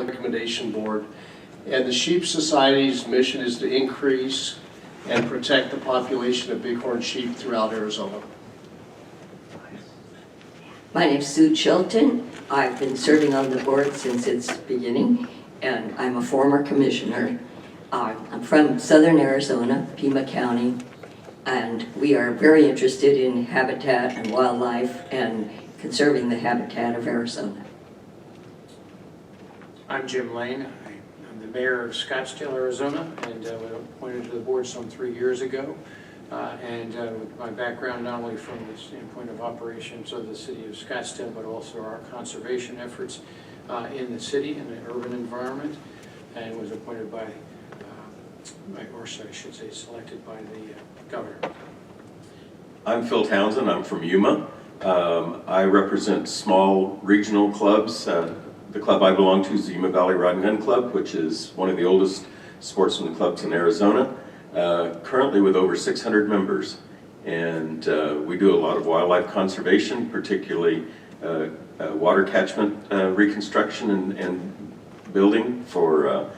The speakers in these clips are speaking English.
Recommendation Board. And the Sheep Society's mission is to increase and protect the population of bighorn sheep throughout Arizona. My name's Sue Chilton. I've been serving on the board since its beginning, and I'm a former commissioner. I'm from southern Arizona, Pima County, and we are very interested in habitat and wildlife and conserving the habitat of Arizona. I'm Jim Lane. I'm the mayor of Scottsdale, Arizona, and was appointed to the board some 3 years ago. With my background not only from the standpoint of operations of the city of Scottsdale, but also our conservation efforts in the city in an urban environment, and was appointed by, selected by the governor. I'm Phil Townsend. I'm from Yuma. I represent small regional clubs. The club I belong to is the Yuma Valley Rod and Gun Club, which is one of the oldest sportsman clubs in Arizona, currently with over 600 members. And we do a lot of wildlife conservation, particularly water catchment reconstruction and building for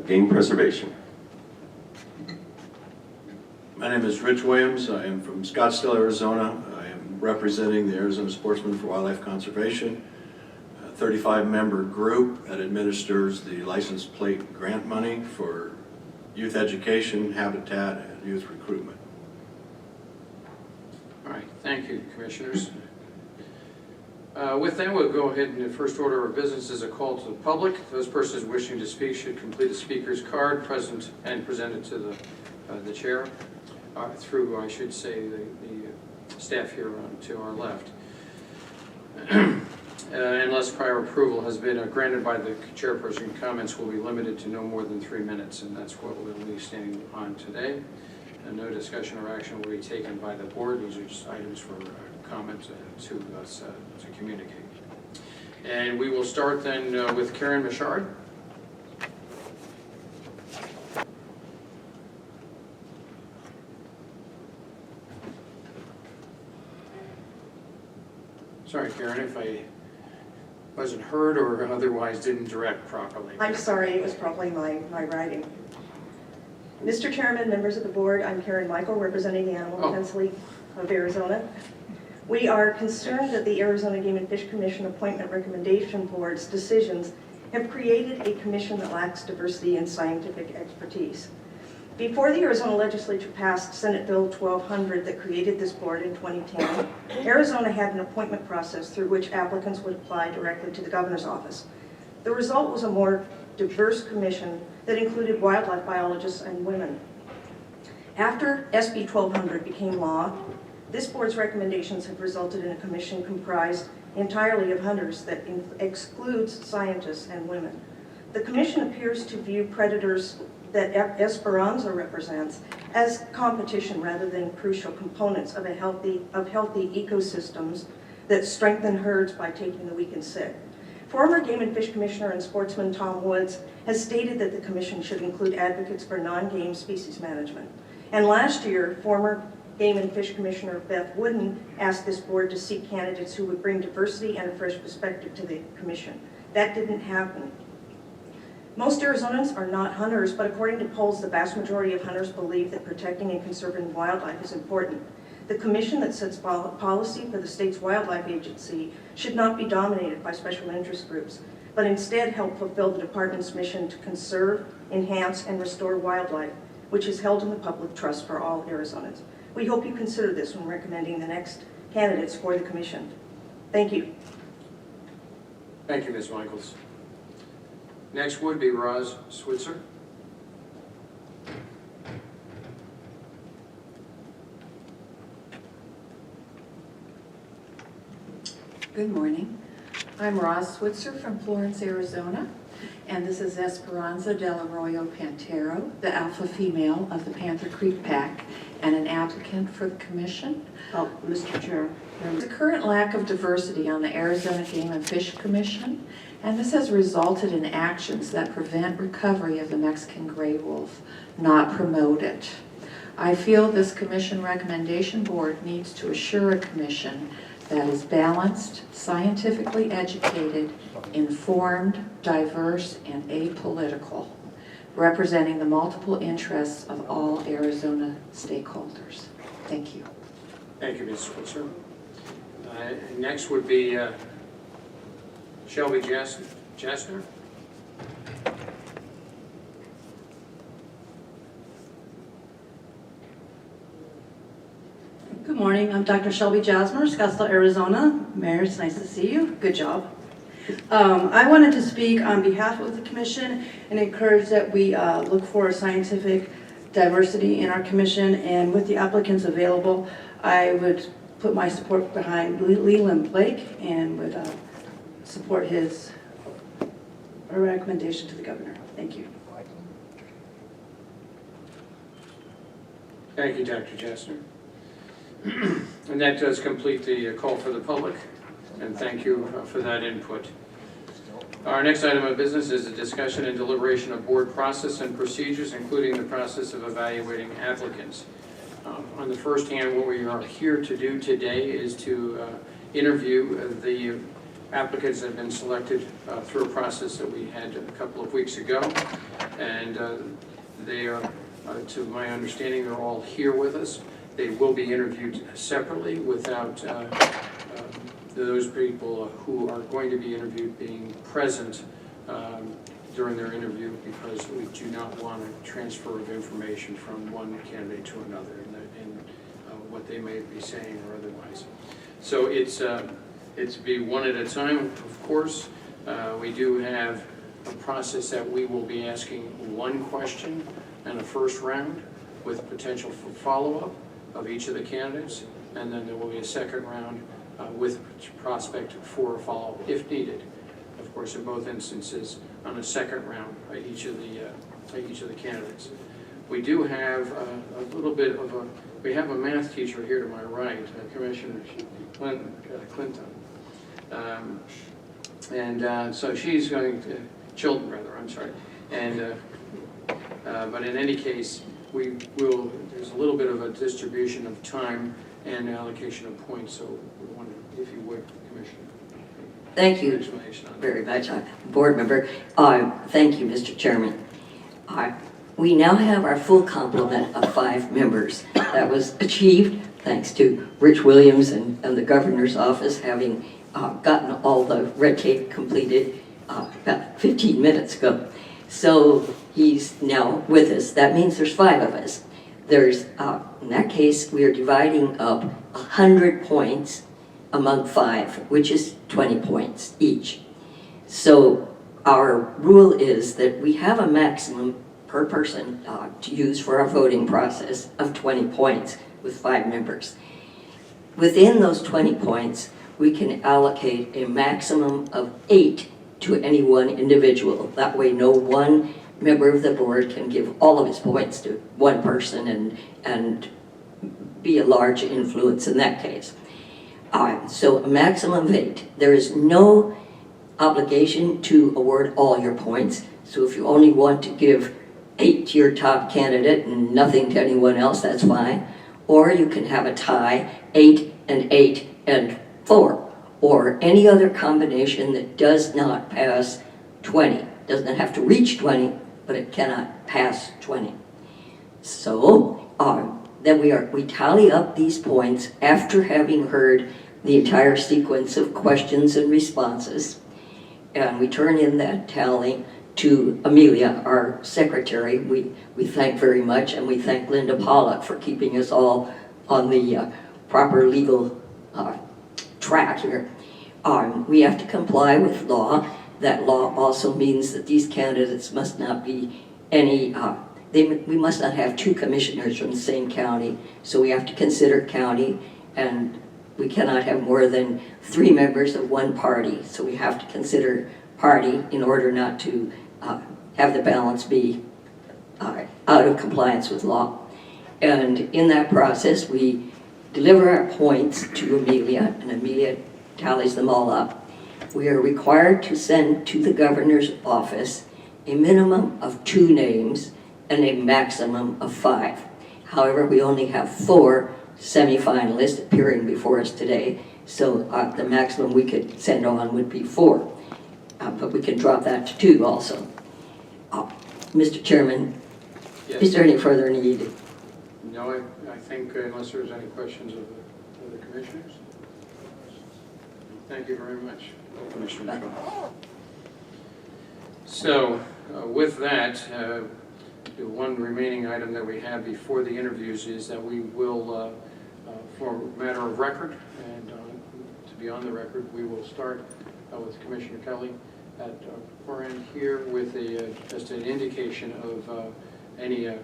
game preservation. My name is Rich Williams. I am from Scottsdale, Arizona. I am representing the Arizona Sportsmen for Wildlife Conservation, a 35-member group that administers the license plate grant money for youth education, habitat, and youth recruitment. All right, thank you, commissioners. With that, we'll go ahead, and the first order of business is a call to the public. Those persons wishing to speak should complete a speaker's card, present and present it to the chair, through, I should say, the staff here to our left. Unless prior approval has been granted by the chairperson, comments will be limited to no more than 3 minutes, and that's what we'll be standing on today. And no discussion or action will be taken by the board. These are just items for comment to us to communicate. And we will start then with Karen Michard. Sorry, Karen, if I wasn't heard or otherwise didn't direct properly. I'm sorry, it was probably my writing. Mr. Chairman, members of the board, I'm Karen Michael, representing the Animal Defense League of Arizona. We are concerned that the Arizona Game and Fish Commission Appointment Recommendation Board's decisions have created a commission that lacks diversity and scientific expertise. Before the Arizona legislature passed Senate Bill 1200 that created this board in 2010, Arizona had an appointment process through which applicants would apply directly to the governor's office. The result was a more diverse commission that included wildlife biologists and women. After SB 1200 became law, this board's recommendations have resulted in a commission comprised entirely of hunters that excludes scientists and women. The commission appears to view predators that Esperanza represents as competition rather than crucial components of healthy ecosystems that strengthen herds by taking the weak and sick. Former Game and Fish Commissioner and sportsman Tom Woods has stated that the commission should include advocates for non-game species management. And last year, former Game and Fish Commissioner Beth Wooden asked this board to seek candidates who would bring diversity and a fresh perspective to the commission. That didn't happen. Most Arizonans are not hunters, but according to polls, the vast majority of hunters believe that protecting and conserving wildlife is important. The commission that sets policy for the state's wildlife agency should not be dominated by special interest groups, but instead help fulfill the department's mission to conserve, enhance, and restore wildlife, which is held in the public trust for all Arizonans. We hope you consider this when recommending the next candidates for the commission. Thank you. Thank you, Ms. Michaels. Next would be Roz Switzer. Good morning. I'm Roz Switzer from Florence, Arizona, and this is Esperanza del Arroyo Pantero, the alpha female of the Panther Creek Pack, and an applicant for the commission. Mr. Chair. There's a current lack of diversity on the Arizona Game and Fish Commission, and this has resulted in actions that prevent recovery of the Mexican gray wolf, not promote it. I feel this commission recommendation board needs to assure a commission that is balanced, scientifically educated, informed, diverse, and apolitical, representing the multiple interests of all Arizona stakeholders. Thank you. Thank you, Ms. Switzer. Next would be Shelby Jasner. Good morning, I'm Dr. Shelby Jasmer, Scottsdale, Arizona. Mayor, it's nice to see you. Good job. I wanted to speak on behalf of the commission and encourage that we look for scientific diversity in our commission, and with the applicants available, I would put my support behind Leland Blake and would support his recommendation to the governor. Thank you. Thank you, Dr. Jasner. And that does complete the call for the public, and thank you for that input. Our next item of business is a discussion and deliberation of board process and procedures, including the process of evaluating applicants. On the first hand, what we are here to do today is to interview the applicants that have been selected through a process that we had a couple of weeks ago. And they are, to my understanding, they're all here with us. They will be interviewed separately without those people who are going to be interviewed being present during their interview, because we do not want a transfer of information from one candidate to another in what they may be saying or otherwise. So it's be one at a time, of course. We do have a process that we will be asking one question in a first round with potential for follow-up of each of the candidates, and then there will be a second round with prospect for a follow-up if needed. Of course, in both instances, on a second round by each of the candidates. We do have a little bit of we have a math teacher here to my right, Commissioner Clinton. So she's going to, Chilton rather, I'm sorry. And, but in any case, there's a little bit of a distribution of time and allocation of points, so we wonder if you would, Commissioner. Thank you very much, board member. Thank you, Mr. Chairman. We now have our full complement of 5 members. That was achieved thanks to Rich Williams and the governor's office having gotten all the red tape completed about 15 minutes ago. So he's now with us. That means there's 5 of us. There's, in that case, we are dividing up 100 points among 5, which is 20 points each. So our rule is that we have a maximum per person to use for our voting process of 20 points with 5 members. Within those 20 points, we can allocate a maximum of 8 to any one individual. That way no one member of the board can give all of his points to one person and be a large influence in that case. So a maximum of 8. There is no obligation to award all your points. So if you only want to give 8 to your top candidate and nothing to anyone else, that's fine. Or you can have a tie, 8 and 8 and 4, or any other combination that does not pass 20. Doesn't have to reach 20, but it cannot pass 20. So then we tally up these points after having heard the entire sequence of questions and responses, and we turn in that tally to Amelia, our secretary. We thank very much, and we thank Linda Pollock for keeping us all on the proper legal track here. We have to comply with law. That law also means that these candidates must not be any, we must not have 2 commissioners from the same county, so we have to consider county, and we cannot have more than 3 members of one party, so we have to consider party in order not to have the balance be out of compliance with law. And in that process, we deliver our points to Amelia, and Amelia tallies them all up. We are required to send to the governor's office a minimum of 2 names and a maximum of 5. However, we only have 4 semifinalists appearing before us today, So the maximum we could send on would be 4, but we can drop that to 2 also. Mr. Chairman, Yes. is there any further need? No, I think unless there's any questions of the commissioners. Thank you very much, Commissioner Shaw. So with that, the one remaining item that we have before the interviews is that we will, for a matter of record, and to be on the record, we will start with Commissioner Kelly at our end here with just an indication of any a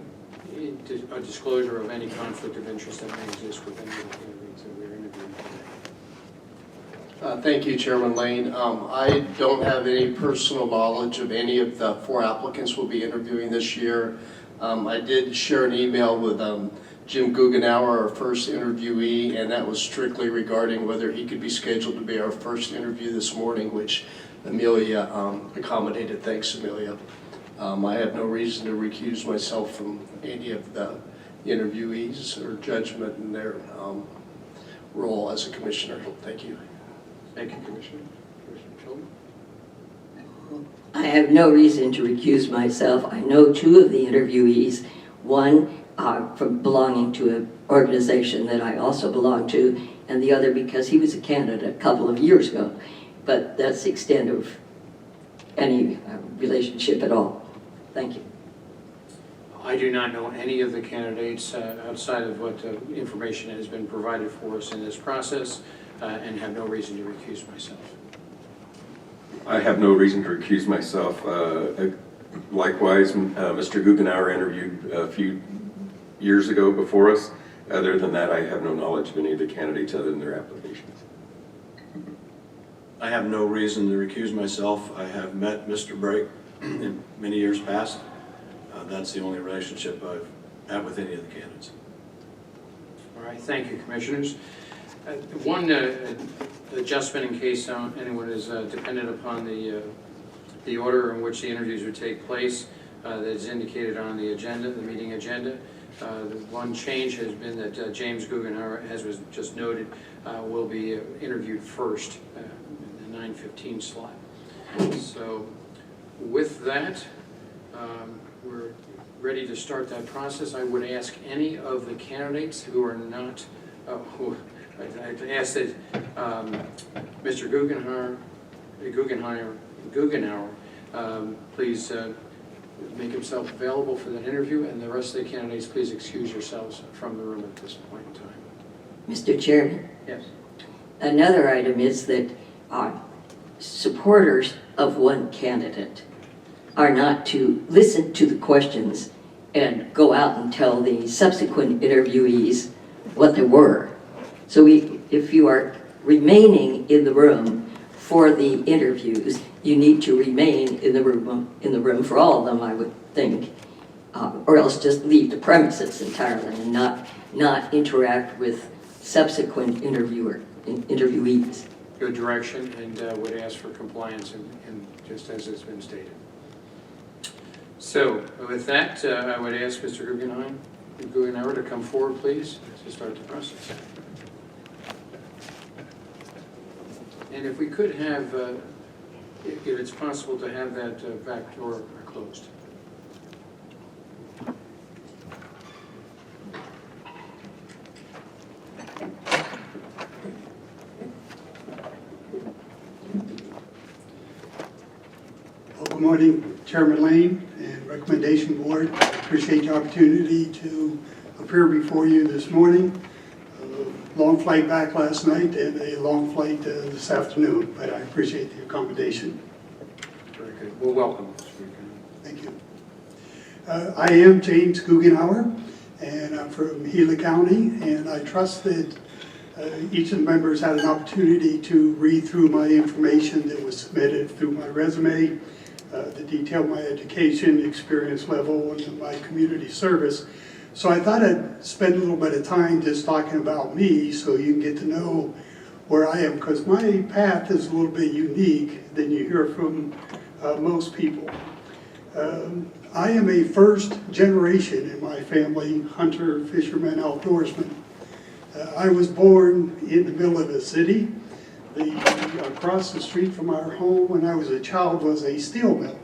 disclosure of any conflict of interest that may exist with any of the candidates that we're interviewing today. Thank you, Chairman Lane. I don't have any personal knowledge of any of the 4 applicants we'll be interviewing this year. I did share an email with Jim Goughnour, our first interviewee, and that was strictly regarding whether he could be scheduled to be our first interview this morning, which Amelia accommodated. Thanks, Amelia. I have no reason to recuse myself from any of the interviewees or judgment in their role as a commissioner. Thank you. Thank you, Commissioner. Commissioner Chilton? I have no reason to recuse myself. I know 2 of the interviewees, one from belonging to an organization that I also belong to, and the other because he was a candidate a couple of years ago. But that's the extent of any relationship at all. Thank you. I do not know any of the candidates outside of what information has been provided for us in this process and have no reason to recuse myself. I have no reason to recuse myself. Likewise, Mr. Goughnour interviewed a few years ago before us. Other than that, I have no knowledge of any of the candidates other than their applications. I have no reason to recuse myself. I have met Mr. Brake in many years past. That's the only relationship I've had with any of the candidates. All right, thank you, Commissioners. One adjustment in case anyone is dependent upon the order in which the interviews would take place that is indicated on the agenda, the meeting agenda. The one change has been that James Goughnour, as was just noted, will be interviewed first in the 9:15 slot. So with that, we're ready to start that process. I would ask any of the candidates who are not, I'd ask that Mr. Goughnour, please make himself available for that interview, and the rest of the candidates, please excuse yourselves from the room at this point in time. Mr. Chairman, Yes. another item is that supporters of one candidate are not to listen to the questions and go out and tell the subsequent interviewees what they were. So if you are remaining in the room for the interviews, you need to remain in the room for all of them, I would think, or else just leave the premises entirely and not interact with subsequent interviewees. Good direction, and would ask for compliance and just as it's been stated. So with that, I would ask Mr. Goughnour to come forward, please, to start the process. And if we could have, if it's possible to have that back door closed. Good morning, Chairman Lane and Recommendation Board. I appreciate the opportunity to appear before you this morning. Long flight back last night and a long flight this afternoon, but I appreciate the accommodation. Very good. Well, welcome. Thank you. I am James Goughnour, and I'm from Gila County, and I trust that each of the members had an opportunity to read through my information that was submitted through my resume, that detailed my education, experience level, and my community service. So I thought I'd spend a little bit of time just talking about me so you can get to know where I am, because my path is a little bit unique than you hear from most people. I am a first generation in my family hunter, fisherman, outdoorsman. I was born in the middle of a city. Across the street from our home when I was a child was a steel mill.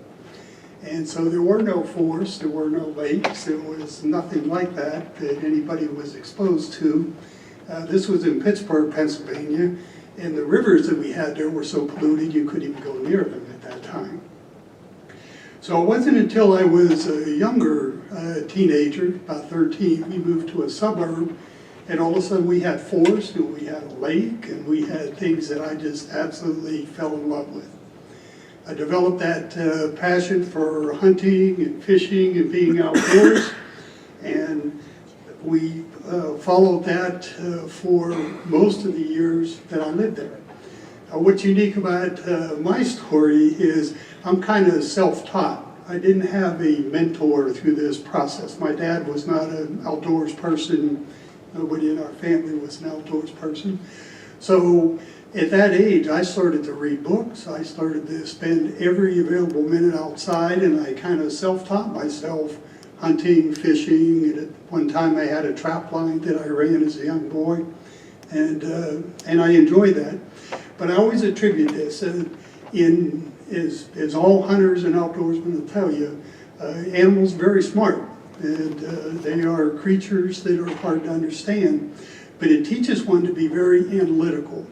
And so there were no forests, there were no lakes, there was nothing like that that anybody was exposed to. This was in Pittsburgh, Pennsylvania, and the rivers that we had there were so polluted you couldn't even go near them at that time. So it wasn't until I was a younger teenager, about 13, we moved to a suburb, and all of a sudden we had forest, and we had a lake, and we had things that I just absolutely fell in love with. I developed that passion for hunting and fishing and being outdoors, and we followed that for most of the years that I lived there. What's unique about my story is I'm kind of self-taught. I didn't have a mentor through this process. My dad was not an outdoors person. Nobody in our family was an outdoors person. So at that age, I started to read books. I started to spend every available minute outside, and I kind of self-taught myself hunting, fishing. And at one time I had a trap line that I ran as a young boy, and I enjoyed that. But I always attribute this, as all hunters and outdoorsmen will tell you, animals are very smart, and they are creatures that are hard to understand, but it teaches one to be very analytical.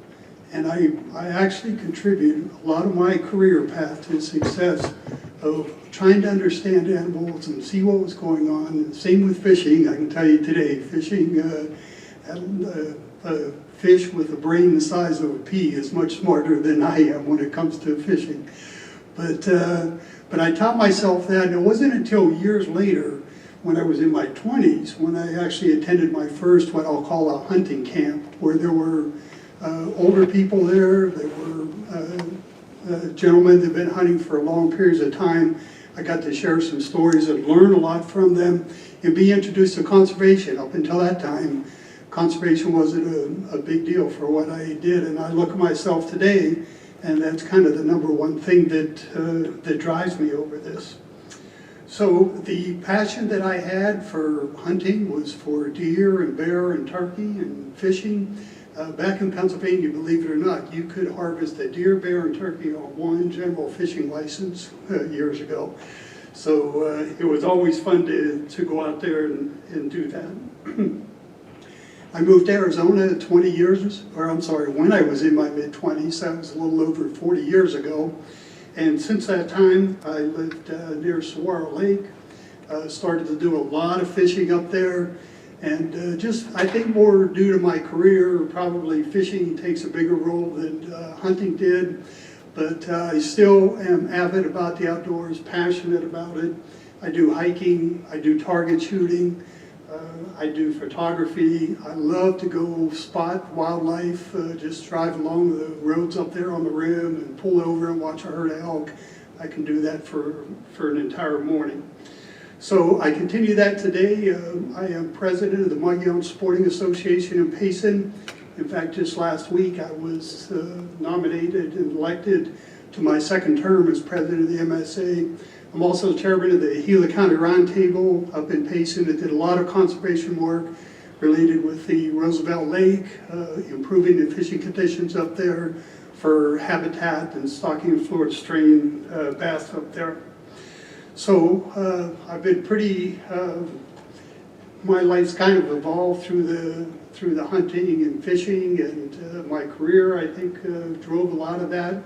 And I actually contribute a lot of my career path to success of trying to understand animals and see what was going on. And same with fishing. I can tell you today, fishing, a fish with a brain the size of a pea is much smarter than I am when it comes to fishing. But I taught myself that, and it wasn't until years later, when I was in my 20s, when I actually attended my first, what I'll call a hunting camp, where there were older people there. There were gentlemen that had been hunting for long periods of time. I got to share some stories and learn a lot from them and be introduced to conservation. Up until that time, conservation wasn't a big deal for what I did. And I look at myself today, and that's kind of the number one thing that drives me over this. So the passion that I had for hunting was for deer and bear and turkey and fishing. Back in Pennsylvania, believe it or not, you could harvest a deer, bear, and turkey on one general fishing license years ago. So it was always fun to go out there and do that. I moved to Arizona 20 years, or I'm sorry, when I was in my mid-20s. That was a little over 40 years ago. And since that time, I lived near Saguaro Lake, started to do a lot of fishing up there. And just, I think more due to my career, probably fishing takes a bigger role than hunting did. But I still am avid about the outdoors, passionate about it. I do hiking, I do target shooting, I do photography. I love to go spot wildlife, just drive along the roads up there on the rim and pull over and watch a herd of elk. I can do that for an entire morning. So I continue that today. I am president of the Mogollon Sporting Association in Payson. In fact, just last week I was nominated and elected to my second term as president of the MSA. I'm also chairman of the Gila County Roundtable up in Payson that did a lot of conservation work related with the Roosevelt Lake, improving the fishing conditions up there for habitat and stocking of Florida strain bass up there. So I've been pretty, my life's kind of evolved through the hunting and fishing, and my career, I think, drove a lot of that.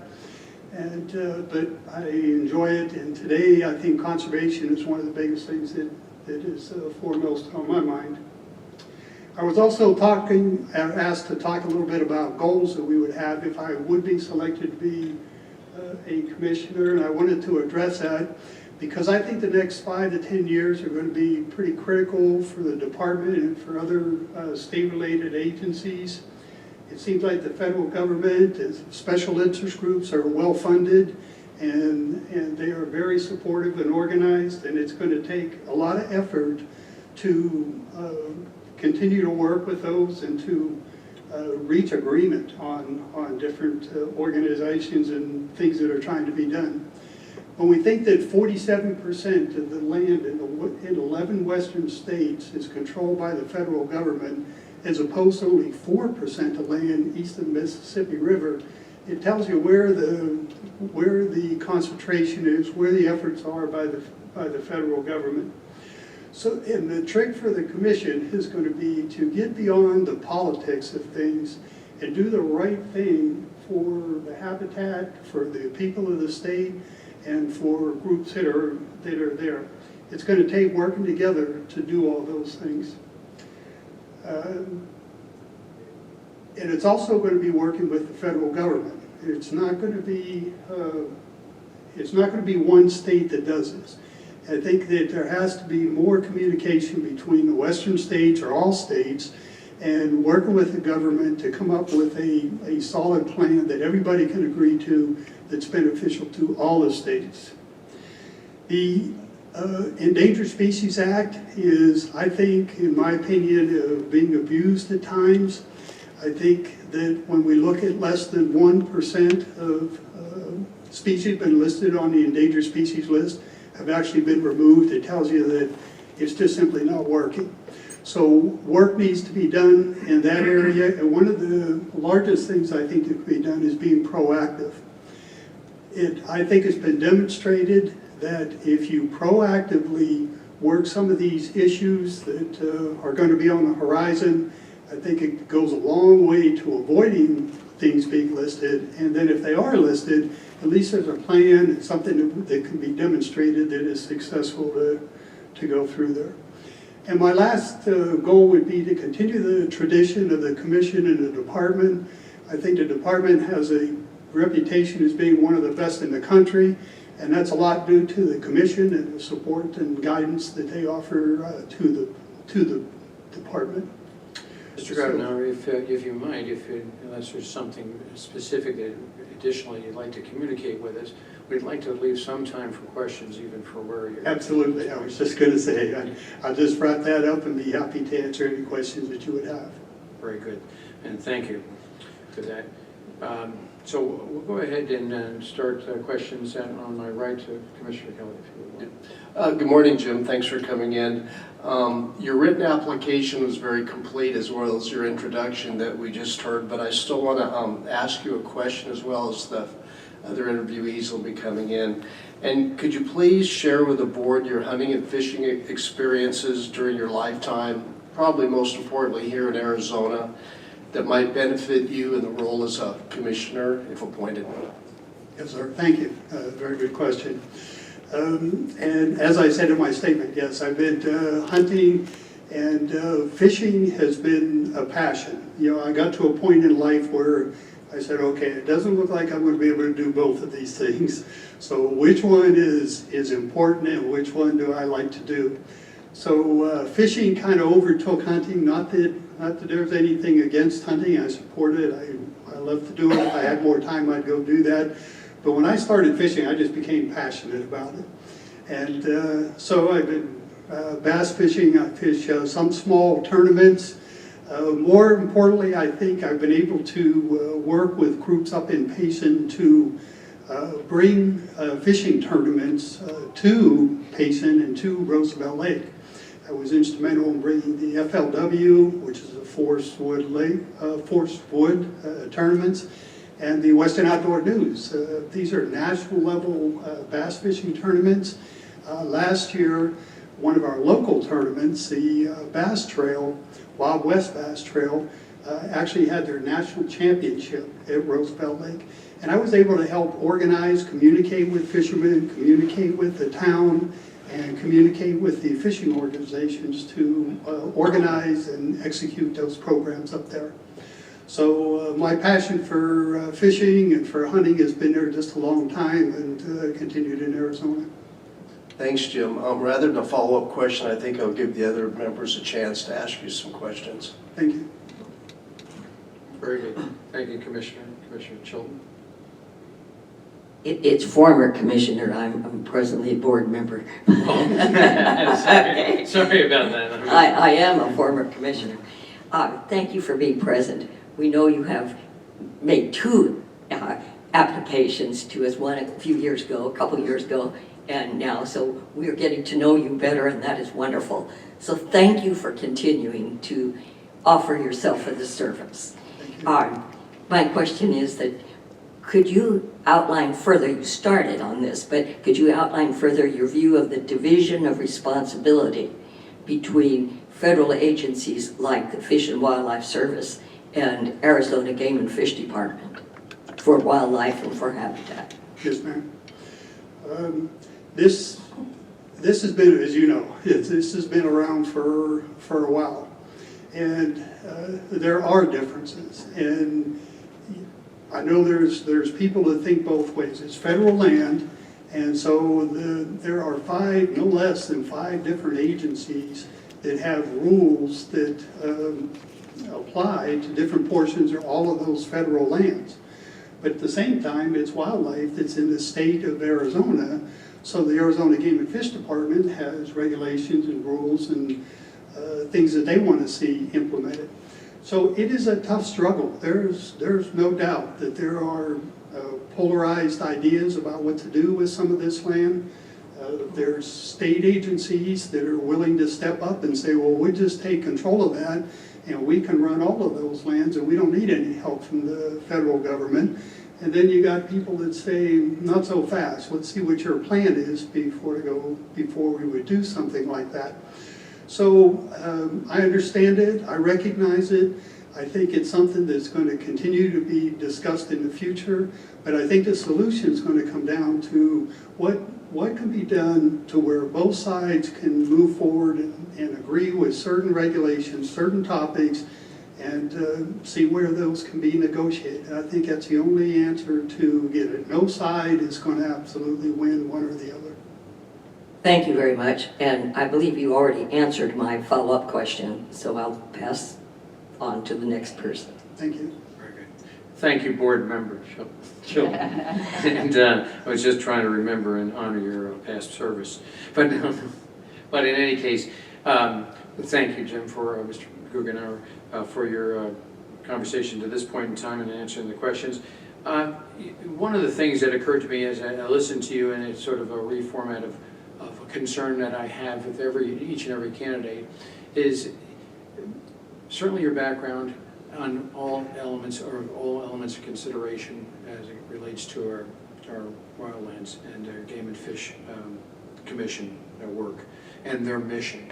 And but I enjoy it, and today I think conservation is one of the biggest things that is foremost on my mind. I was also asked to talk a little bit about goals that we would have if I would be selected to be a commissioner, and I wanted to address that because I think the next 5 to 10 years are going to be pretty critical for the department and for other state-related agencies. It seems like the federal government and special interest groups are well-funded, and they are very supportive and organized, and it's going to take a lot of effort to continue to work with those and to reach agreement on different organizations and things that are trying to be done. When we think that 47% of the land in 11 western states is controlled by the federal government, as opposed to only 4% of land east of the Mississippi River. It tells you where the concentration is, where the efforts are by the federal government. So, and the trick for the commission is going to be to get beyond the politics of things and do the right thing for the habitat, for the people of the state, and for groups that are there. It's going to take working together to do all those things. And it's also going to be working with the federal government. It's not going to be one state that does this. I think that there has to be more communication between the western states or all states and working with the government to come up with a solid plan that everybody can agree to that's beneficial to all the states. The Endangered Species Act is, I think, in my opinion, being abused at times. I think that when we look at less than 1% of species been listed on the endangered species list have actually been removed, it tells you that it's just simply not working. So work needs to be done in that area, and one of the largest things I think that can be done is being proactive. I think it's been demonstrated that if you proactively work some of these issues that are going to be on the horizon, I think it goes a long way to avoiding things being listed. And then if they are listed, at least there's a plan and something that can be demonstrated that is successful to go through there. And my last goal would be to continue the tradition of the commission and the department. I think the department has a reputation as being one of the best in the country, and that's a lot due to the commission and the support and guidance that they offer to the department. Mr. Goughnour, if you might, unless there's something specific that additionally you'd like to communicate with us, we'd like to leave some time for questions, even for where you're... Absolutely. I was just going to say, I just brought that up and be happy to answer any questions that you would have. Very good, and thank you for that. So we'll go ahead and start questions on my right to Commissioner Kelly, if you would. Good morning, Jim. Thanks for coming in. Your written application was very complete, as well as your introduction that we just heard, but I still want to ask you a question, as well as the other interviewees will be coming in. And could you please share with the board your hunting and fishing experiences during your lifetime, probably most importantly here in Arizona, that might benefit you in the role as a commissioner, if appointed? Yes, sir. Thank you. Very good question. And as I said in my statement, yes, I've been hunting, and fishing has been a passion. You know, I got to a point in life where I said, okay, it doesn't look like I'm going to be able to do both of these things. So which one is important and which one do I like to do? So fishing kind of overtook hunting. Not that there's anything against hunting. I support it. I love to do it. If I had more time, I'd go do that. But when I started fishing, I just became passionate about it. And so I've been bass fishing. I fish some small tournaments. More importantly, I think I've been able to work with groups up in Payson to bring fishing tournaments to Payson and to Roosevelt Lake. I was instrumental in bringing the FLW, which is a forest wood tournaments, and the Western Outdoor News. These are national level bass fishing tournaments. Last year, one of our local tournaments, the Bass Trail, Wild West Bass Trail, actually had their national championship at Roosevelt Lake. And I was able to help organize, communicate with fishermen, communicate with the town, and communicate with the fishing organizations to organize and execute those programs up there. So my passion for fishing and for hunting has been there just a long time, and continued in Arizona. Thanks, Jim. Rather than a follow-up question, I think I'll give the other members a chance to ask you some questions. Thank you. Very good. Thank you, Commissioner. Commissioner Chilton. It's former commissioner. I'm presently a board member. Sorry about that. I am a former commissioner. Thank you for being present. We know you have made 2 applications to us, one a few years ago, a couple years ago, and now, so we are getting to know you better, and that is wonderful. So thank you for continuing to offer yourself for the service. My question is that, could you outline further, you started on this, but could you outline further your view of the division of responsibility between federal agencies like the Fish and Wildlife Service and Arizona Game and Fish Department for wildlife and for habitat? Yes, ma'am. This has been, as you know, this has been around for a while. And there are differences. And I know there's people that think both ways. It's federal land, and so there are no less than 5 different agencies that have rules that apply to different portions or all of those federal lands. But at the same time, it's wildlife that's in the state of Arizona, so the Arizona Game and Fish Department has regulations and rules and things that they want to see implemented. So it is a tough struggle. There's no doubt that there are polarized ideas about what to do with some of this land. There's state agencies that are willing to step up and say, well, we just take control of that and we can run all of those lands and we don't need any help from the federal government. And then you got people that say, not so fast, let's see what your plan is before we would do something like that. So I understand it, I recognize it. I think it's something that's going to continue to be discussed in the future, but I think the solution is going to come down to what can be done to where both sides can move forward and agree with certain regulations, certain topics, and see where those can be negotiated. I think that's the only answer to get it. No side is going to absolutely win one or the other. Thank you very much, and I believe you already answered my follow-up question, so I'll pass on to the next person. Thank you. Very good. Thank you, board member Chilton. And I was just trying to remember and honor your past service. But in any case, thank you, Jim, for Mr. Goughnour, for your conversation to this point in time and answering the questions. One of the things that occurred to me as I listened to you, and it's sort of a reformat of a concern that I have with each and every candidate, is certainly your background on all elements of consideration as it relates to our wildlands and our Game and Fish Commission, their work and their mission.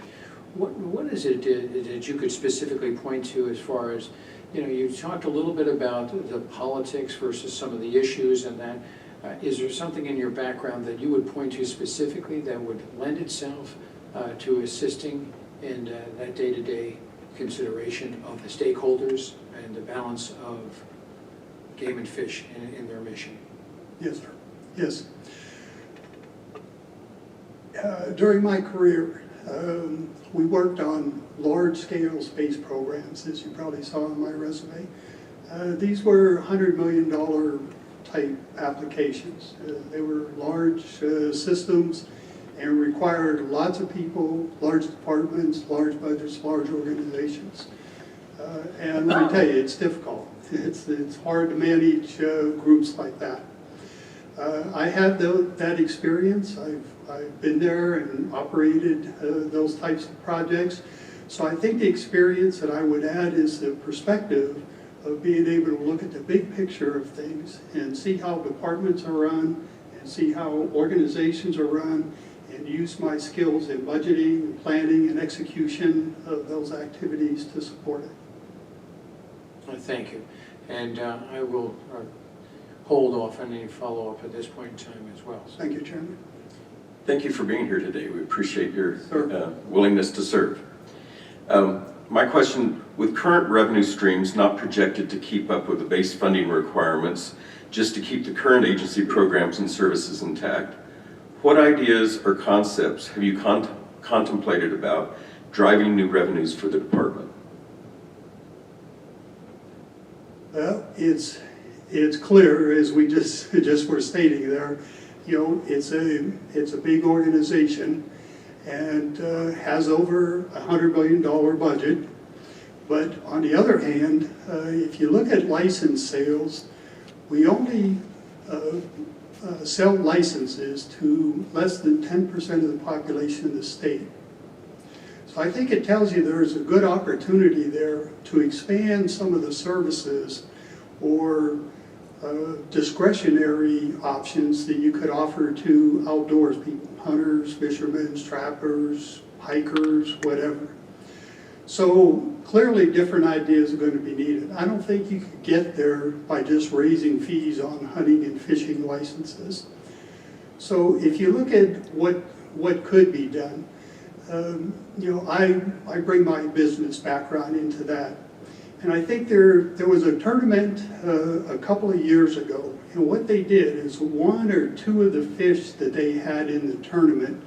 What is it that you could specifically point to as far as, you talked a little bit about the politics versus some of the issues and that. Is there something in your background that you would point to specifically that would lend itself to assisting in that day-to-day consideration of the stakeholders and the balance of game and fish in their mission? Yes, sir. Yes. During my career, we worked on large-scale space programs, as you probably saw on my resume. These were $100 million type applications. They were large systems and required lots of people, large departments, large budgets, large organizations. And let me tell you, it's difficult. It's hard to manage groups like that. I had that experience. I've been there and operated those types of projects. So I think the experience that I would add is the perspective of being able to look at the big picture of things and see how departments are run and see how organizations are run and use my skills in budgeting, planning, and execution of those activities to support it. Thank you. And I will hold off on any follow-up at this point in time as well. So. Thank you, Chairman. Thank you for being here today. We appreciate your Sure. willingness to serve. My question, with current revenue streams not projected to keep up with the base funding requirements, just to keep the current agency programs and services intact, what ideas or concepts have you contemplated about driving new revenues for the department? Well, it's clear, as we just were stating there, it's a big organization and has over $100 million budget. But on the other hand, if you look at license sales, we only sell licenses to less than 10% of the population of the state. So I think it tells you there's a good opportunity there to expand some of the services or discretionary options that you could offer to outdoors people, hunters, fishermen, trappers, hikers, whatever. So clearly different ideas are going to be needed. I don't think you could get there by just raising fees on hunting and fishing licenses. So if you look at what could be done, I bring my business background into that. And I think there was a tournament a couple of years ago, and what they did is one or two of the fish that they had in the tournament,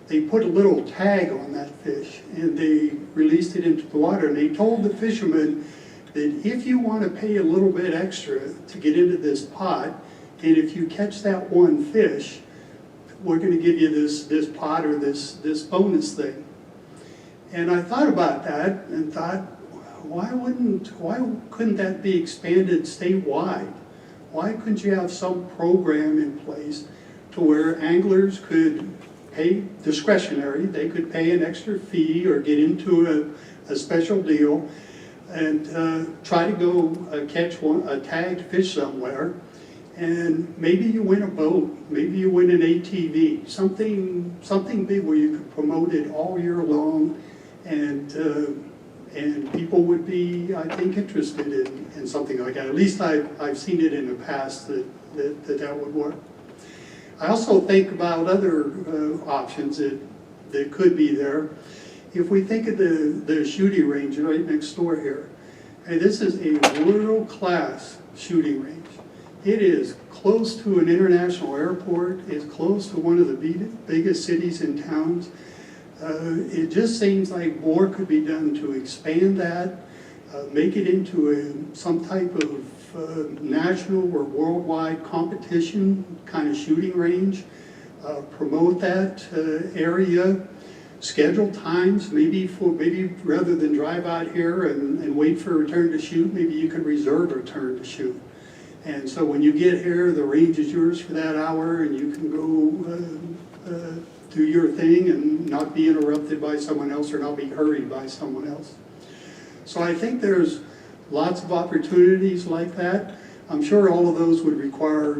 they put a little tag on that fish and they released it into the water, and they told the fishermen that if you want to pay a little bit extra to get into this pot, and if you catch that one fish, we're going to give you this pot or this bonus thing. And I thought about that and thought, why couldn't that be expanded statewide? Why couldn't you have some program in place to where anglers could pay discretionary, they could pay an extra fee or get into a special deal and try to go catch a tagged fish somewhere, and maybe you win a boat, maybe you win an ATV, something big where you could promote it all year long, and people would be, I think, interested in something like that. At least I've seen it in the past that would work. I also think about other options that could be there. If we think of the shooting range right next door here, hey, this is a world-class shooting range. It is close to an international airport. It's close to one of the biggest cities and towns. It just seems like more could be done to expand that, make it into some type of national or worldwide competition kind of shooting range, promote that area, schedule times, maybe rather than drive out here and wait for a turn to shoot, maybe you could reserve a turn to shoot. And so when you get here, the range is yours for that hour, and you can go do your thing and not be interrupted by someone else or not be hurried by someone else. So I think there's lots of opportunities like that. I'm sure all of those would require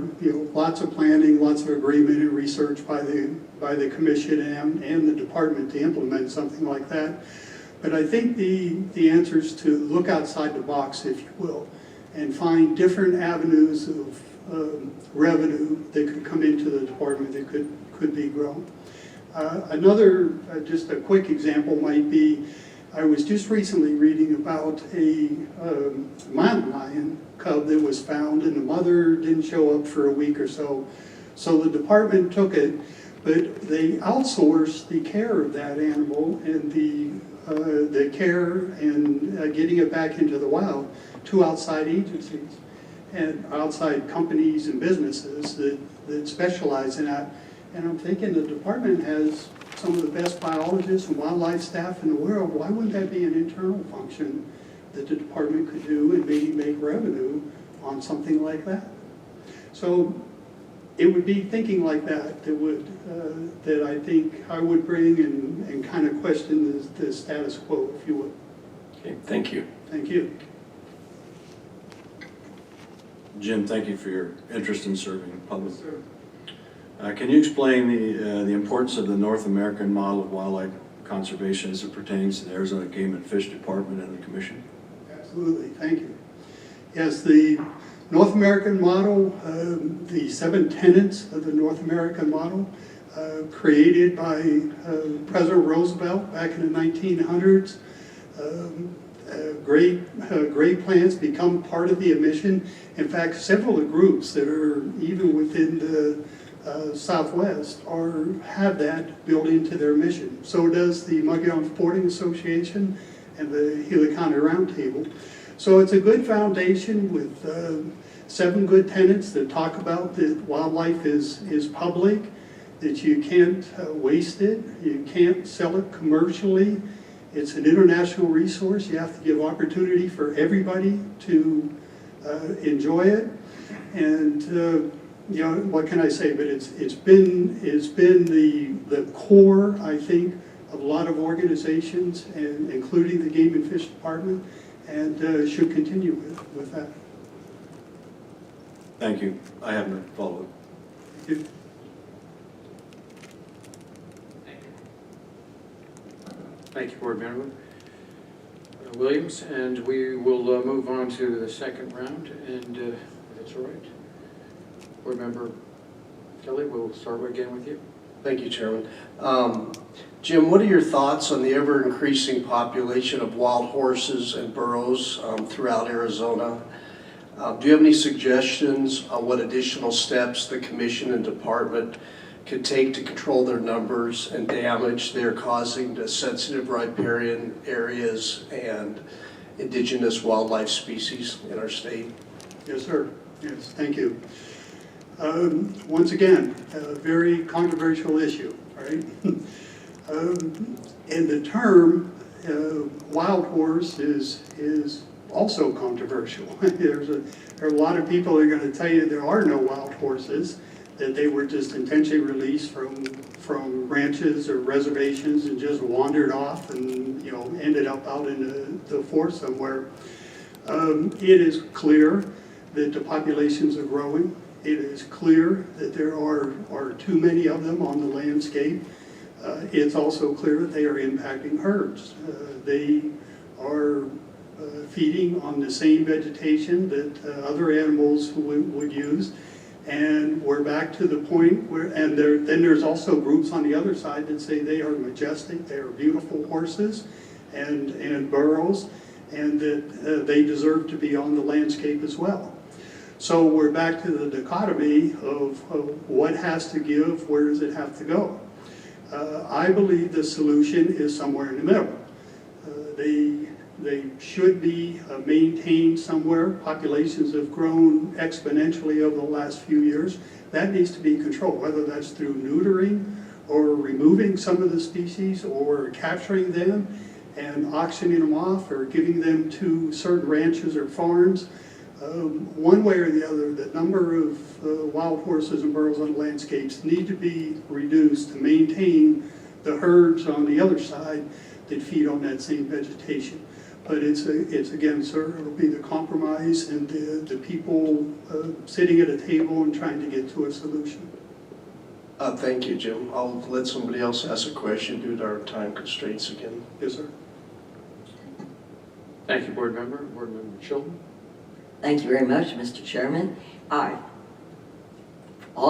lots of planning, lots of agreement and research by the commission and the department to implement something like that. But I think the answer is to look outside the box, if you will, and find different avenues of revenue that could come into the department that could be grown. Another, just a quick example might be, I was just recently reading about a mountain lion cub that was found, and the mother didn't show up for a week or so. So the department took it, but they outsourced the care of that animal and the care and getting it back into the wild to outside agencies and outside companies and businesses that specialize in that. And I'm thinking the department has some of the best biologists and wildlife staff in the world. Why wouldn't that be an internal function that the department could do and maybe make revenue on something like that? So it would be thinking like that that I think I would bring and kind of question the status quo, if you would. Okay, thank you. Thank you. Jim, thank you for your interest in serving the public. Can you explain the importance of the North American model of wildlife conservation as it pertains to the Arizona Game and Fish Department and the Commission? Absolutely, thank you. Yes, the North American model, the 7 tenets of the North American model, created by President Roosevelt back in the 1900s. Great plans become part of the mission. In fact, several of the groups that are even within the Southwest have that built into their mission. So does the Mogollon Sporting Association and the Gila County Roundtable. So it's a good foundation with 7 good tenets that talk about that wildlife is public, that you can't waste it, you can't sell it commercially. It's an international resource. You have to give opportunity for everybody to enjoy it. And what can I say? But it's been the core, I think, of a lot of organizations, and including the Game and Fish Department, and should continue with that. Thank you. I have no follow-up. Thank you. Thank you, Board Member Williams, and we will move on to the second round, and if it's all right. Board Member Kelly, we'll start again with you. Thank you, Chairman. Jim, what are your thoughts on the ever-increasing population of wild horses and burros throughout Arizona? Do you have any suggestions on what additional steps the Commission and Department could take to control their numbers and damage they're causing to sensitive riparian areas and indigenous wildlife species in our state? Yes, sir. Yes, thank you. Once again, a very controversial issue, right? And the term wild horse is also controversial. There are a lot of people that are going to tell you there are no wild horses, that they were just intentionally released from ranches or reservations and just wandered off and, you know, ended up out in the forest somewhere. It is clear that the populations are growing. It is clear that there are too many of them on the landscape. It's also clear that they are impacting herds. They are feeding on the same vegetation that other animals would use. And we're back to the point where, and then there's also groups on the other side that say they are majestic, they are beautiful horses and burros, and that they deserve to be on the landscape as well. So we're back to the dichotomy of what has to give, where does it have to go? I believe the solution is somewhere in the middle. They should be maintained somewhere. Populations have grown exponentially over the last few years. That needs to be controlled, whether that's through neutering or removing some of the species or capturing them and auctioning them off or giving them to certain ranches or farms. One way or the other, the number of wild horses and burros on landscapes need to be reduced to maintain the herds on the other side that feed on that same vegetation. But it's again, sir, it'll be the compromise and the people sitting at a table and trying to get to a solution. Thank you, Jim. I'll let somebody else ask a question due to our time constraints again. Yes, sir. Thank you, Board Member. Board Member Chilton. Thank you very much, Mr. Chairman. On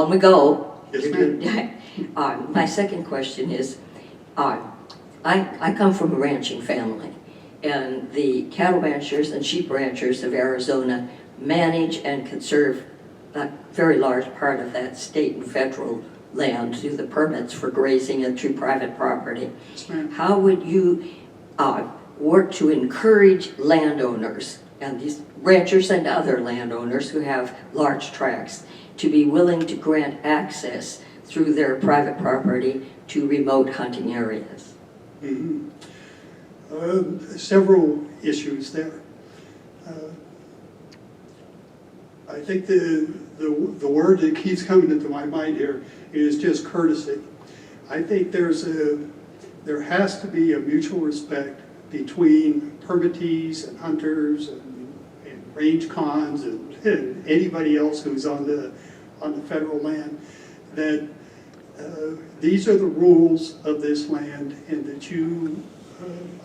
we go. Yes, ma'am. My second question is, I come from a ranching family, and the cattle ranchers and sheep ranchers of Arizona manage and conserve a very large part of that state and federal land through the permits for grazing and through private property. Yes, ma'am. How would you work to encourage landowners and these ranchers and other landowners who have large tracts to be willing to grant access through their private property to remote hunting areas? Mm-hmm. Several issues there. I think the word that keeps coming into my mind here is just courtesy. I think there has to be a mutual respect between permittees and hunters and range cons and anybody else who's on the federal land, that these are the rules of this land and that you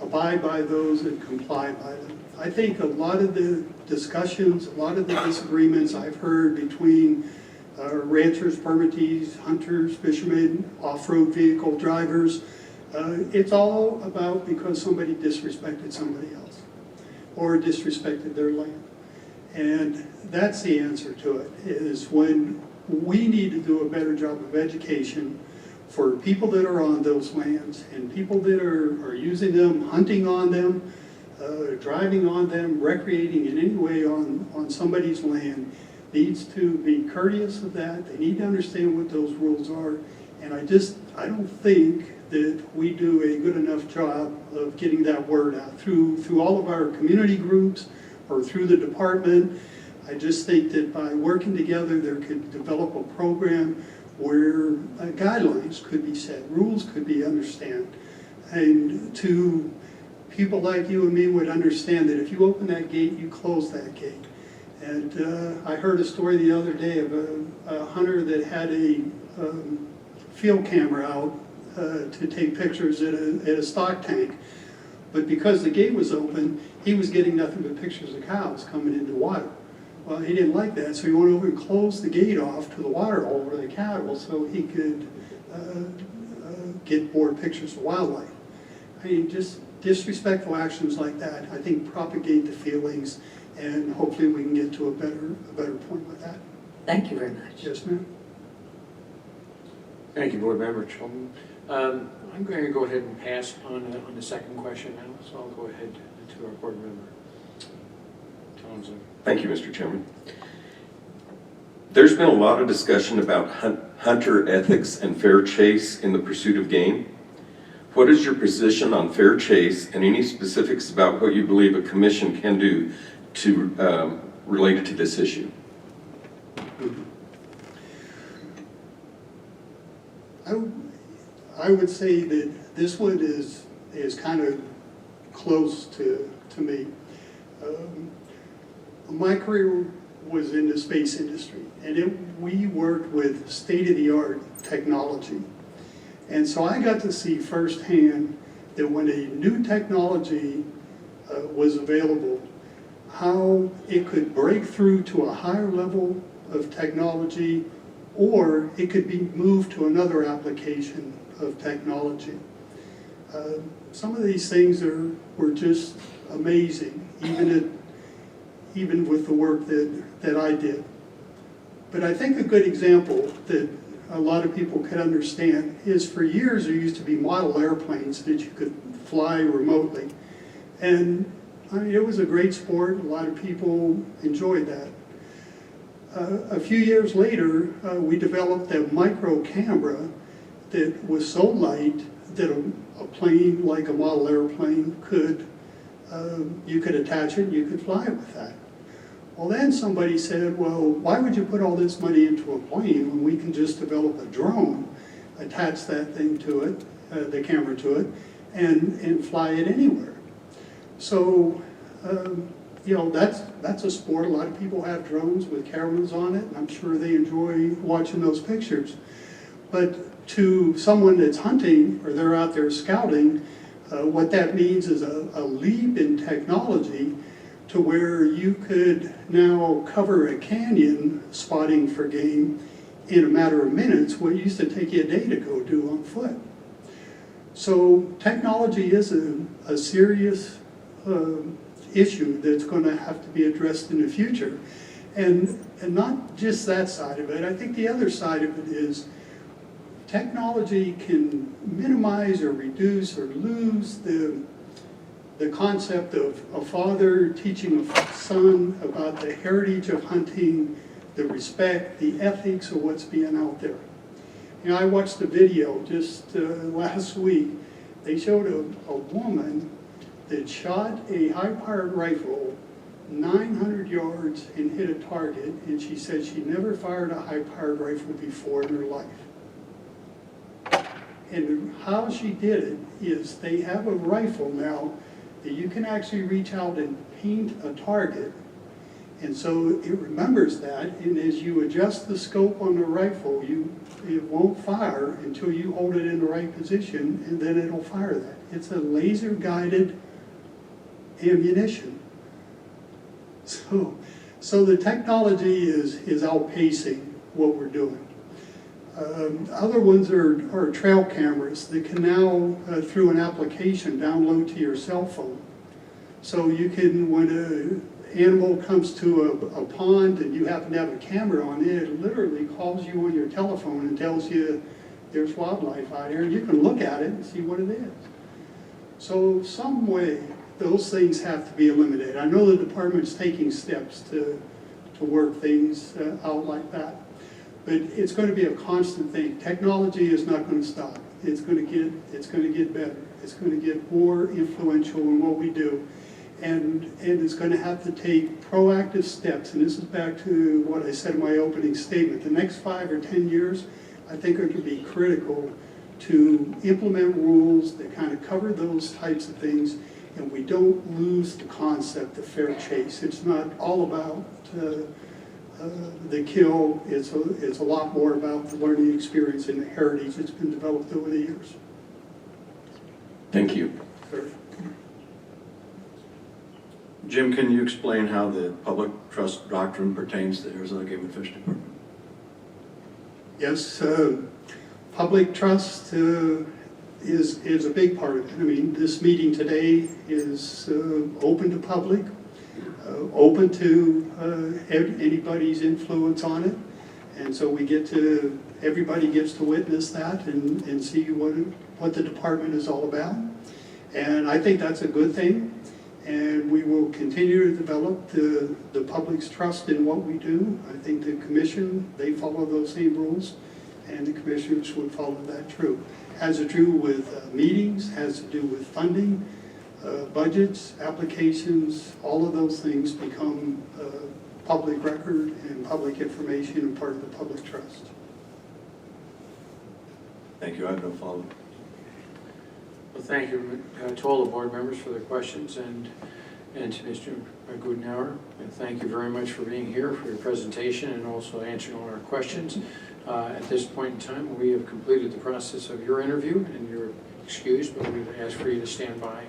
abide by those and comply by them. I think a lot of the discussions, a lot of the disagreements I've heard between ranchers, permittees, hunters, fishermen, off-road vehicle drivers, it's all about because somebody disrespected somebody else or disrespected their land. And that's the answer to it, is when we need to do a better job of education for people that are on those lands and people that are using them, hunting on them, driving on them, recreating in any way on somebody's land, needs to be courteous of that. They need to understand what those rules are. And I don't think that we do a good enough job of getting that word out through all of our community groups or through the department. I just think that by working together, there could develop a program where guidelines could be set, rules could be understood. And to people like you and me would understand that if you open that gate, you close that gate. And I heard a story the other day of a hunter that had a field camera out to take pictures at a stock tank. But because the gate was open, he was getting nothing but pictures of cows coming into water. Well, he didn't like that, so he went over and closed the gate off to the water hole for the cattle so he could get more pictures of wildlife. I mean, just disrespectful actions like that, I think, propagate the feelings, and hopefully we can get to a better point with that. Thank you very much. Yes, ma'am? Thank you, Board Member Chilton. I'm going to go ahead and pass on the second question now, so I'll go ahead to our Board Member Townsend. Thank you, Mr. Chairman. There's been a lot of discussion about hunter ethics and fair chase in the pursuit of game. What is your position on fair chase and any specifics about what you believe a commission can do to relate to this issue? I would say that this one is kind of close to me. My career was in the space industry, and we worked with state-of-the-art technology. And so I got to see firsthand that when a new technology was available, how it could break through to a higher level of technology, or it could be moved to another application of technology. Some of these things were just amazing, even with the work that I did. But I think a good example that a lot of people could understand is for years there used to be model airplanes that you could fly remotely. And I mean, it was a great sport. A lot of people enjoyed that. A few years later, we developed a micro camera that was so light that a plane, like a model airplane, you could attach it and you could fly with that. Well, then somebody said, well, why would you put all this money into a plane when we can just develop a drone, attach that thing to it, the camera to it, and fly it anywhere? So, you know, that's a sport. A lot of people have drones with cameras on it, and I'm sure they enjoy watching those pictures. But to someone that's hunting or they're out there scouting, what that means is a leap in technology to where you could now cover a canyon spotting for game in a matter of minutes, what used to take you a day to go do on foot. So technology is a serious issue that's going to have to be addressed in the future. And not just that side of it, I think the other side of it is technology can minimize or reduce or lose the concept of a father teaching a son about the heritage of hunting, the respect, the ethics of what's being out there. You know, I watched a video just last week. They showed a woman that shot a high-powered rifle 900 yards and hit a target, and she said she never fired a high-powered rifle before in her life. And how she did it is they have a rifle now that you can actually reach out and paint a target, and so it remembers that, and as you adjust the scope on the rifle, it won't fire until you hold it in the right position, and then it'll fire that. It's a laser-guided ammunition. So the technology is outpacing what we're doing. Other ones are trail cameras that can now, through an application, download to your cell phone. So you can, when an animal comes to a pond and you happen to have a camera on it, it literally calls you on your telephone and tells you there's wildlife out here, and you can look at it and see what it is. So some way, those things have to be eliminated. I know the department's taking steps to work things out like that. But it's going to be a constant thing. Technology is not going to stop. It's going to get better. It's going to get more influential in what we do. And it's going to have to take proactive steps. And this is back to what I said in my opening statement. The next 5 or 10 years, I think, are going to be critical to implement rules that kind of cover those types of things, and we don't lose the concept of fair chase. It's not all about the kill, it's a lot more about the learning experience and the heritage that's been developed over the years. Thank you. Sir. Jim, can you explain how the public trust doctrine pertains to the Arizona Game and Fish Department? Yes, public trust is a big part of it. I mean, this meeting today is open to public, open to anybody's influence on it. And so everybody gets to witness that and see what the department is all about. And I think that's a good thing. And we will continue to develop the public's trust in what we do. I think the commission, they follow those same rules, and the commissioners would follow that true. Has to do with meetings, has to do with funding, budgets, applications, all of those things become public record and public information and part of the public trust. Thank you, I have no follow-up. Well, thank you to all the board members for their questions, and to Mr. Goughnour. And thank you very much for being here for your presentation and also answering all our questions. At this point in time, we have completed the process of your interview, and you're excused, but we would ask for you to stand by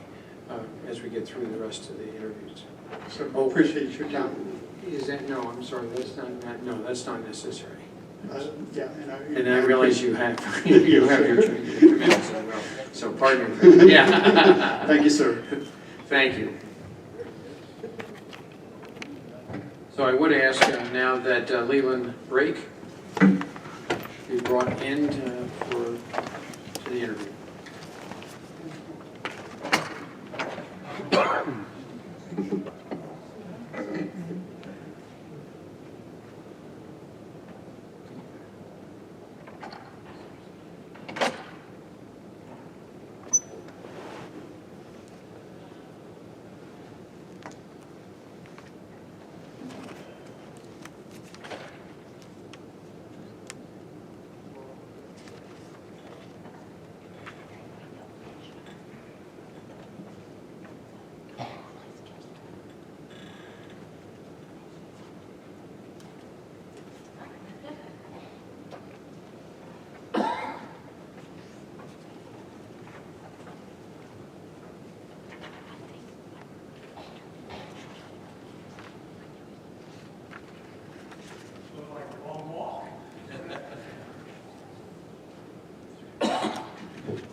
as we get through the rest of the interviews. So appreciate your time. Is that, no, I'm sorry, that's not necessary. Yeah, And I realize you have your commitments as well, so pardon me. For that. Yeah. Thank you, sir. Thank you. So I would ask now that Leland Brake be brought in to the interview.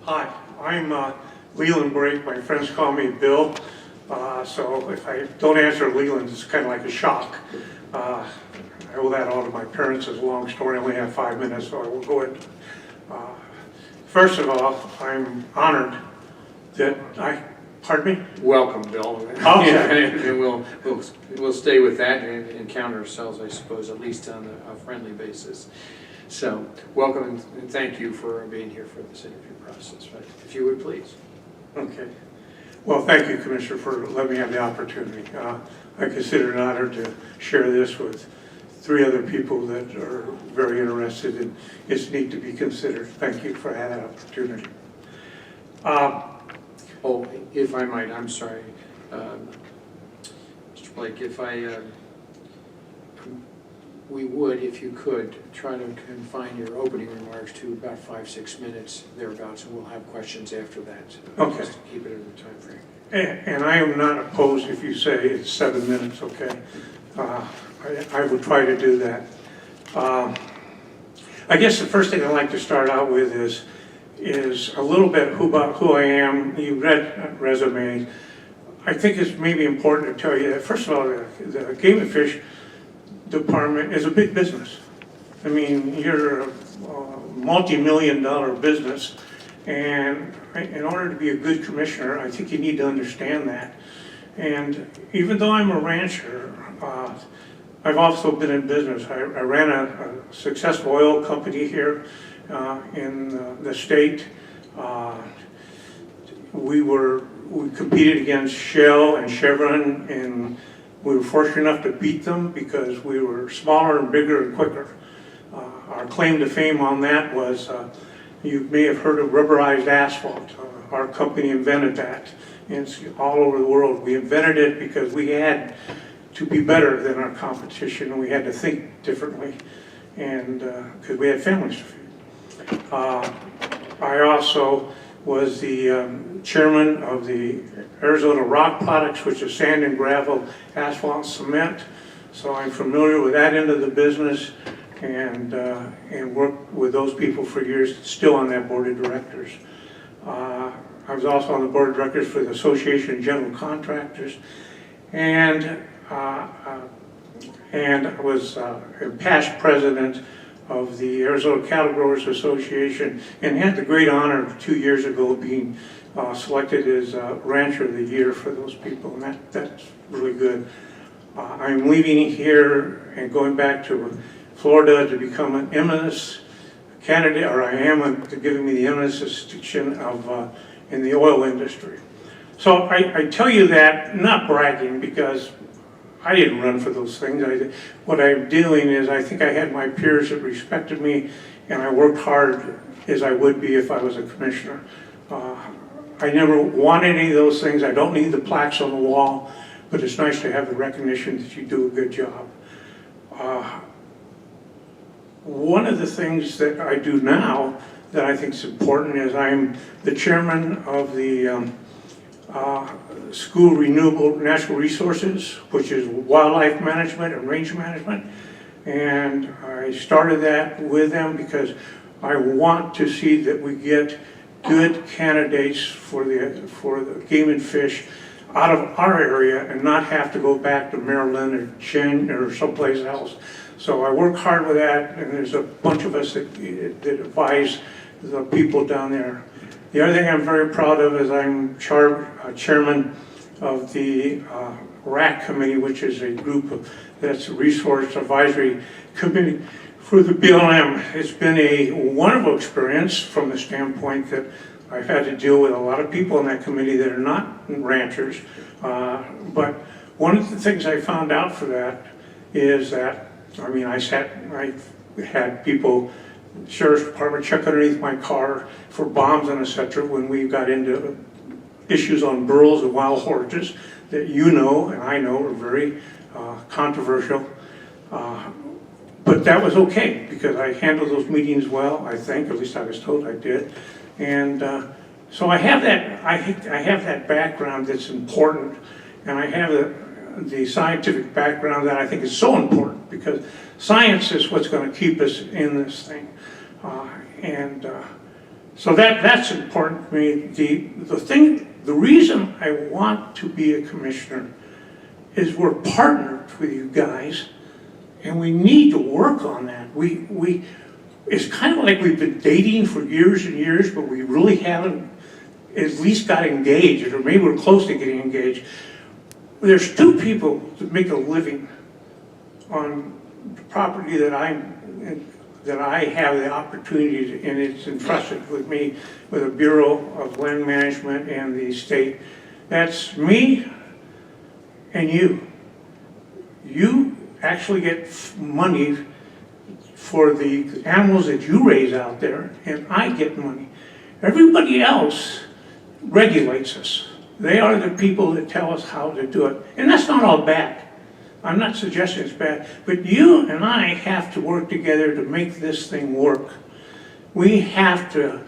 Hi, I'm Leland Brake. My friends call me Bill. So if I don't answer Leland, it's kind of like a shock. I owe that all to my parents. It's a long story. I only have 5 minutes, so I will go ahead. First of all, I'm honored that pardon me? Welcome, Bill. Okay. And we'll stay with that and count ourselves, I suppose, at least on a friendly basis. So, welcome and thank you for being here for this interview process. Right? If you would, please. Okay. Well, thank you, Commissioner, for letting me have the opportunity. I consider it an honor to share this with 3 other people that are very interested, and it's neat to be considered. Thank you for that opportunity. Oh, if I might, I'm sorry, Mr. Blake, if we would, if you could, try to confine your opening remarks to about 5-6 minutes thereabouts, and we'll have questions after that. Okay. Just to keep it in the time frame. And I am not opposed if you say it's 7 minutes, okay? I will try to do that. I guess the first thing I'd like to start out with is a little bit about who I am. You read resume. I think it's maybe important to tell you that, first of all, the Game and Fish Department is a big business. I mean, you're a multi-million-dollar business, and in order to be a good commissioner, I think you need to understand that. And even though I'm a rancher, I've also been in business. I ran a successful oil company here in the state. We competed against Shell and Chevron, and we were fortunate enough to beat them because we were smaller and bigger and quicker. Our claim to fame on that was You may have heard of rubberized asphalt. Our company invented that. And it's all over the world. We invented it because we had to be better than our competition, and we had to think differently, and because we had families to feed. I also was the chairman of the Arizona Rock Products, which is sand and gravel, asphalt and cement. So I'm familiar with that end of the business, and worked with those people for years, still on that board of directors. I was also on the board of directors for the Association of General Contractors, and I was a past president of the Arizona Cattle Growers Association, and had the great honor 2 years ago being selected as Rancher of the Year for those people, and that's really good. I'm leaving here and going back to Florida to become an eminence candidate, or I am giving me the eminence distinction of in the oil industry. So I tell you that, not bragging, because I didn't run for those things. What I'm doing is I think I had my peers that respected me, and I worked hard as I would be if I was a commissioner. I never wanted any of those things. I don't need the plaques on the wall, but it's nice to have the recognition that you do a good job. One of the things that I do now that I think is important is I'm the chairman of the School Renewable Natural Resources, which is wildlife management and range management. And I started that with them because I want to see that we get good candidates for the game and fish out of our area and not have to go back to Maryland or Chin or someplace else. So I work hard with that, and there's a bunch of us that advise the people down there. The other thing I'm very proud of is I'm chairman of the Rac Committee, which is a group that's a resource advisory committee for the BLM. It's been a wonderful experience from the standpoint that I've had to deal with a lot of people in that committee that are not ranchers. But one of the things I found out for that is that, I mean, I had people, Sheriff's Department, check underneath my car for bombs and etc. when we got into issues on burros and wild horses that you know and I know are very controversial. But that was okay because I handled those meetings well, I think, at least I was told I did. And so I have that background that's important, and I have the scientific background that I think is so important because science is what's going to keep us in this thing. So that's important to me. The reason I want to be a commissioner is we're partnered with you guys, and we need to work on that. It's kind of like we've been dating for years and years, but we really haven't at least got engaged, or maybe we're close to getting engaged. There's two people that make a living on the property that I have the opportunity to, and it's entrusted with me with the Bureau of Land Management and the state. That's me and you. You actually get money for the animals that you raise out there, and I get money. Everybody else regulates us. They are the people that tell us how to do it. And that's not all bad. I'm not suggesting it's bad, but you and I have to work together to make this thing work. We have to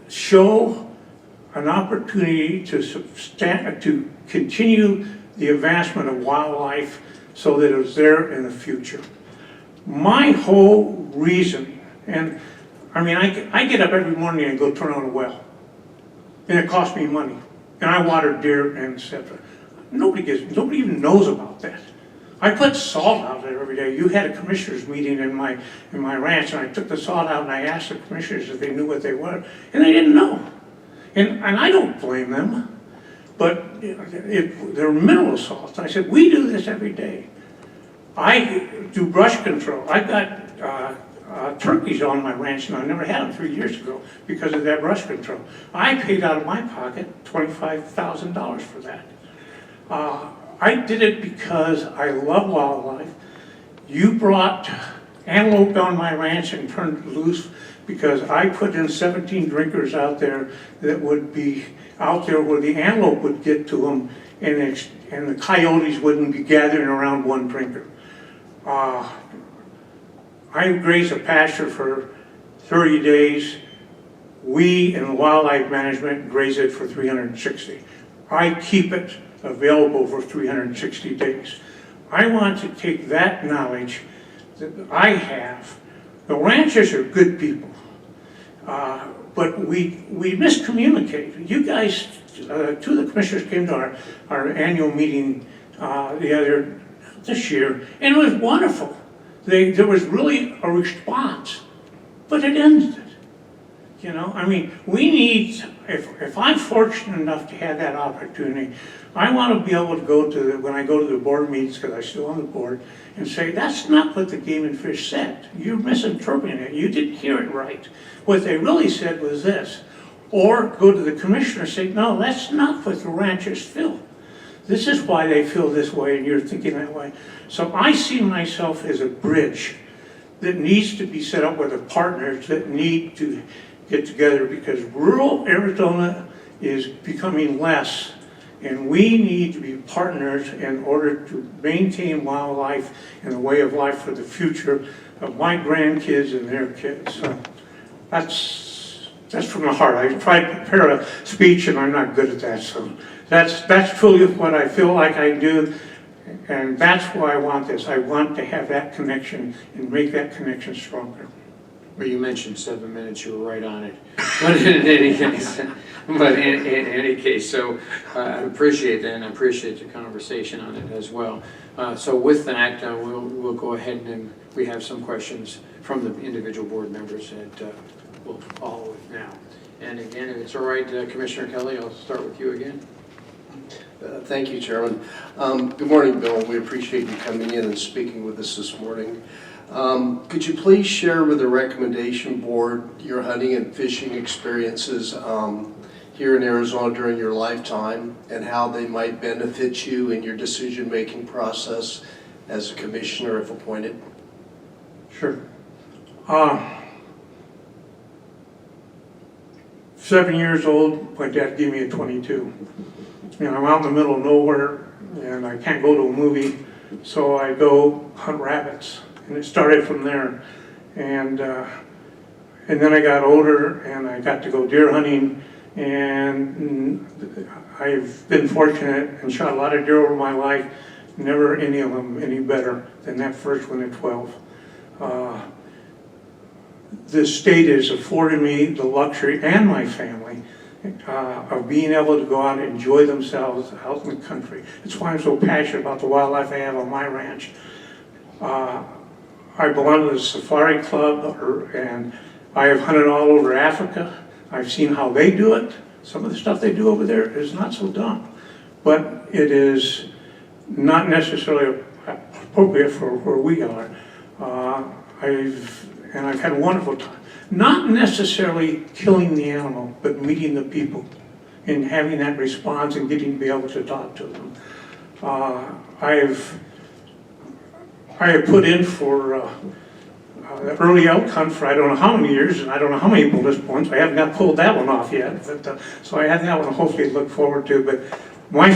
show an opportunity to continue the advancement of wildlife so that it's there in the future. My whole reason, and I mean, I get up every morning and go turn on a well, and it costs me money, and I water deer and etc. Nobody even knows about that. I put salt out there every day. You had a commissioners meeting in my ranch, and I took the salt out and I asked the commissioners if they knew what they were, and they didn't know. And I don't blame them, but they're mineral salts. I said, we do this every day. I do brush control. I've got turkeys on my ranch, and I never had them 3 years ago because of that brush control. I paid out of my pocket $25,000 for that. I did it because I love wildlife. You brought antelope on my ranch and turned loose because I put in 17 drinkers out there that would be out there where the antelope would get to them and the coyotes wouldn't be gathering around one drinker. I grazed a pasture for 30 days. We in wildlife management graze it for 360. I keep it available for 360 days. I want to take that knowledge that I have. The ranchers are good people, but we miscommunicate. You guys, two of the commissioners came to our annual meeting this year, and it was wonderful. There was really a response, but it ended. You know, I mean, we need, if I'm fortunate enough to have that opportunity, I want to be able to go to, when I go to the board meetings, because I'm still on the board, and say, that's not what the Game and Fish said. You're misinterpreting it. You didn't hear it right. What they really said was this. Or go to the commissioner and say, no, that's not what the ranchers feel. This is why they feel this way, and you're thinking that way. So I see myself as a bridge that needs to be set up with the partners that need to get together, because rural Arizona is becoming less, and we need to be partners in order to maintain wildlife and a way of life for the future of my grandkids and their kids. So that's from the heart. I tried to prepare a speech and I'm not good at that, so that's truly what I feel like I do, and that's why I want this. I want to have that connection and make that connection stronger. Well, you mentioned 7 minutes, you were right on it. But in any case, so I appreciate that, and I appreciate the conversation on it as well. So with that, we'll go ahead and we have some questions from the individual board members that we'll follow with now. And again, if it's all right, Commissioner Kelly, I'll start with you again. Thank you, Chairman. Good morning, Bill. We appreciate you coming in and speaking with us this morning. Could you please share with the recommendation board your hunting and fishing experiences here in Arizona during your lifetime and how they might benefit you in your decision-making process as a commissioner if appointed? Sure. 7 years old, my dad gave me a .22. And I'm out in the middle of nowhere and I can't go to a movie, so I go hunt rabbits. And it started from there. And then I got older and I got to go deer hunting, and I've been fortunate and shot a lot of deer over my life, never any of them any better than that first one at 12. This state has afforded me the luxury, and my family, of being able to go out and enjoy themselves out in the country. That's why I'm so passionate about the wildlife I have on my ranch. I belong to the safari club, and I have hunted all over Africa. I've seen how they do it. Some of the stuff they do over there is not so dumb, but it is not necessarily appropriate for where we are. I've had a wonderful time. Not necessarily killing the animal, but meeting the people and having that response and getting to be able to talk to them. I have put in for the early elk hunt for I don't know how many years, and I don't know how many bullet points. I haven't got pulled that one off yet, but so I have that one to hopefully look forward to. But my